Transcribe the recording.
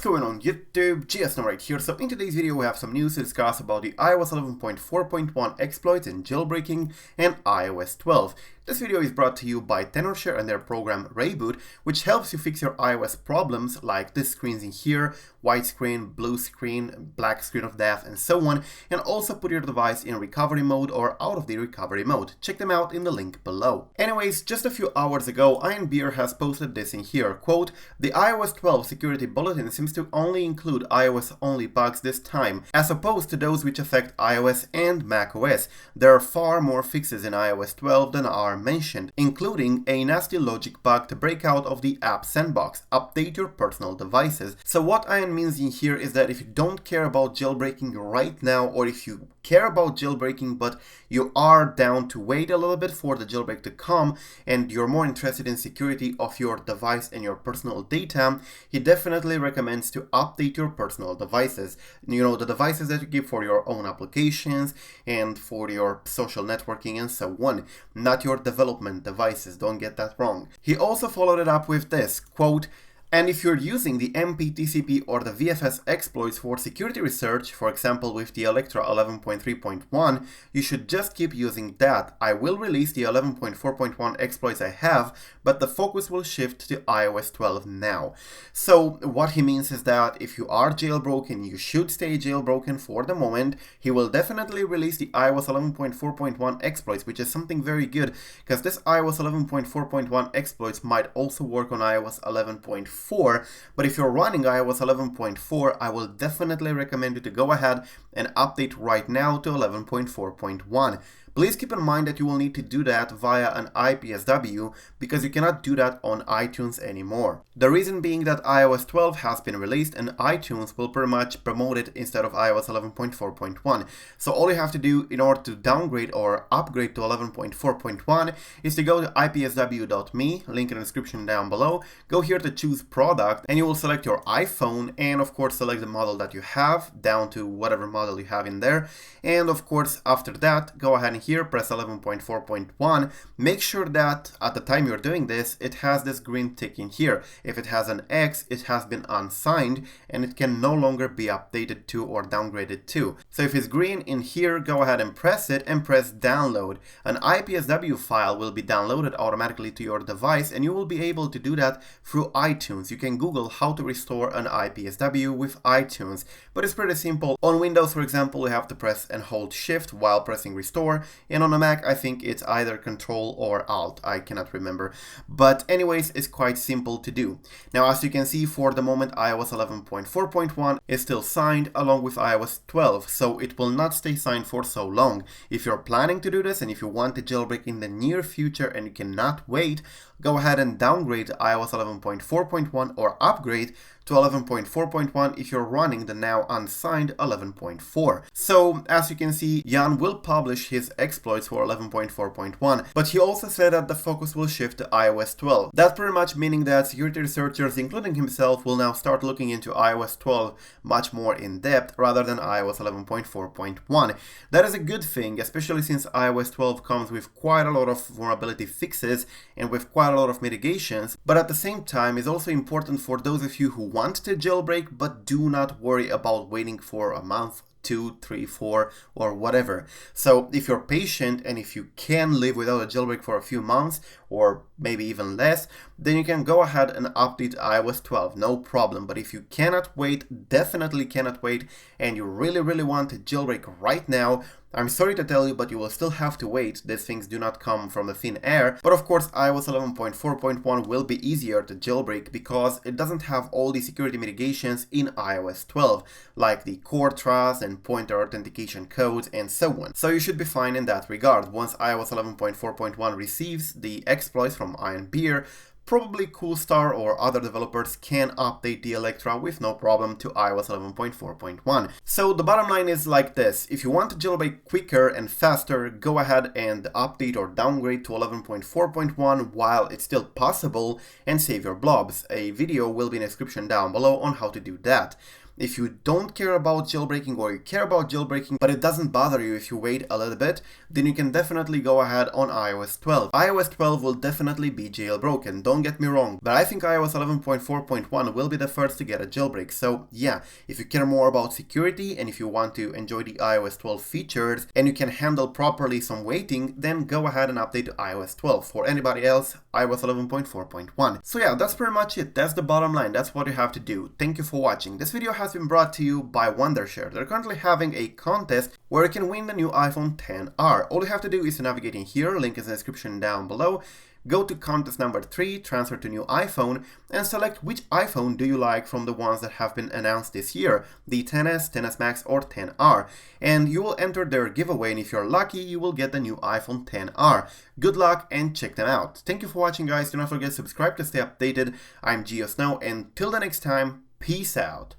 What's going on YouTube? GSN right here. So in today's video we have some news to discuss about the iOS 11.4.1 exploits in jailbreaking and iOS 12. This video is brought to you by Tenorshare and their program ReiBoot, which helps you fix your iOS problems like this screens in here, white screen, blue screen, black screen of death, and so on, and also put your device in recovery mode or out of the recovery mode. Check them out in the link below. Anyways, just a few hours ago, Ian Beer has posted this in here, quote, "The iOS 12 security bulletin seems to only include iOS-only bugs this time, as opposed to those which affect iOS and macOS. There are far more fixes in iOS 12 than are mentioned, including a nasty logic bug to break out of the app sandbox. Update your personal devices." So what Ian means in here is that if you don't care about jailbreaking right now, or if you care about jailbreaking but you are down to wait a little bit for the jailbreak to come and you're more interested in security of your device and your personal data, he definitely recommends to update your personal devices. You know, the devices that you keep for your own applications and for your social networking and so on, not your development devices, don't get that wrong. He also followed it up with this, quote, "And if you're using the MP-TCP or the VFS exploits for security research, for example with the Electra 11.3.1, you should just keep using that. I will release the 11.4.1 exploits I have, but the focus will shift to iOS 12 now." So what he means is that if you are jailbroken, you should stay jailbroken for the moment. He will definitely release the iOS 11.4.1 exploits, which is something very good, because this iOS 11.4.1 exploits might also work on iOS 11.4. But if you're running iOS 11.4, I will definitely recommend you to go ahead and update right now to 11.4.1. Please keep in mind that you will need to do that via an IPSW because you cannot do that on iTunes anymore. The reason being that iOS 12 has been released and iTunes will pretty much promote it instead of iOS 11.4.1. So all you have to do in order to downgrade or upgrade to 11.4.1 is to go to ipsw.me, link in the description down below, go here to choose product, and you will select your iPhone and of course select the model that you have down to whatever model you have in there. And of course after that, go ahead and here press 11.4.1. Make sure that at the time you're doing this, it has this green tick in here. If it has an X, it has been unsigned and it can no longer be updated to or downgraded to. So if it's green in here, go ahead and press it and press download. An IPSW file will be downloaded automatically to your device and you will be able to do that through iTunes. You can Google how to restore an IPSW with iTunes, but it's pretty simple. On Windows, for example, you have to press and hold Shift while pressing restore. And on a Mac, I think it's either Control or Alt, I cannot remember. But anyways, it's quite simple to do. Now, as you can see, for the moment, iOS 11.4.1 is still signed along with iOS 12, so it will not stay signed for so long. If you're planning to do this and if you want to jailbreak in the near future and you cannot wait, go ahead and downgrade to iOS 11.4.1 or upgrade to 11.4.1 if you're running the now unsigned 11.4. So as you can see, Jan will publish his exploits for 11.4.1, but he also said that the focus will shift to iOS 12. That's pretty much meaning that security researchers, including himself, will now start looking into iOS 12 much more in depth rather than iOS 11.4.1. That is a good thing, especially since iOS 12 comes with quite a lot of vulnerability fixes and with quite a lot of mitigations, but at the same time is also important for those of you who want to jailbreak but do not worry about waiting for a month, 2, 3, 4, or whatever. So if you're patient and if you can live without a jailbreak for a few months or maybe even less, then you can go ahead and update iOS 12, no problem. But if you cannot wait, definitely cannot wait, and you really want to jailbreak right now, I'm sorry to tell you, but you will still have to wait. These things do not come from the thin air. But of course, iOS 11.4.1 will be easier to jailbreak because it doesn't have all the security mitigations in iOS 12, like the CoreTrust and pointer authentication codes and so on. So you should be fine in that regard. Once iOS 11.4.1 receives the exploits from Ian Beer, probably Coolstar or other developers can update the Electra with no problem to iOS 11.4.1. So the bottom line is like this: if you want to jailbreak quicker and faster, go ahead and update or downgrade to 11.4.1 while it's still possible and save your blobs. A video will be in the description down below on how to do that. If you don't care about jailbreaking, or you care about jailbreaking but it doesn't bother you if you wait a little bit, then you can definitely go ahead on iOS 12. iOS 12 will definitely be jailbroken, don't get me wrong, but I think iOS 11.4.1 will be the first to get a jailbreak. So yeah, if you care more about security and if you want to enjoy the iOS 12 features and you can handle properly some waiting, then go ahead and update to iOS 12. For anybody else, iOS 11.4.1. So yeah, that's pretty much it. That's the bottom line. That's what you have to do. Thank you for watching. This video has been brought to you by Wondershare. They're currently having a contest where you can win the new iPhone XR. All you have to do is to navigate in here, link is in the description down below. Go to contest number 3, transfer to new iPhone, and select which iPhone do you like from the ones that have been announced this year, the XS, XS Max, or XR. And you will enter their giveaway, and if you're lucky, you will get the new iPhone XR. Good luck and check them out. Thank you for watching, guys. Do not forget to subscribe to stay updated. I'm GeoSnow, and till the next time, peace out.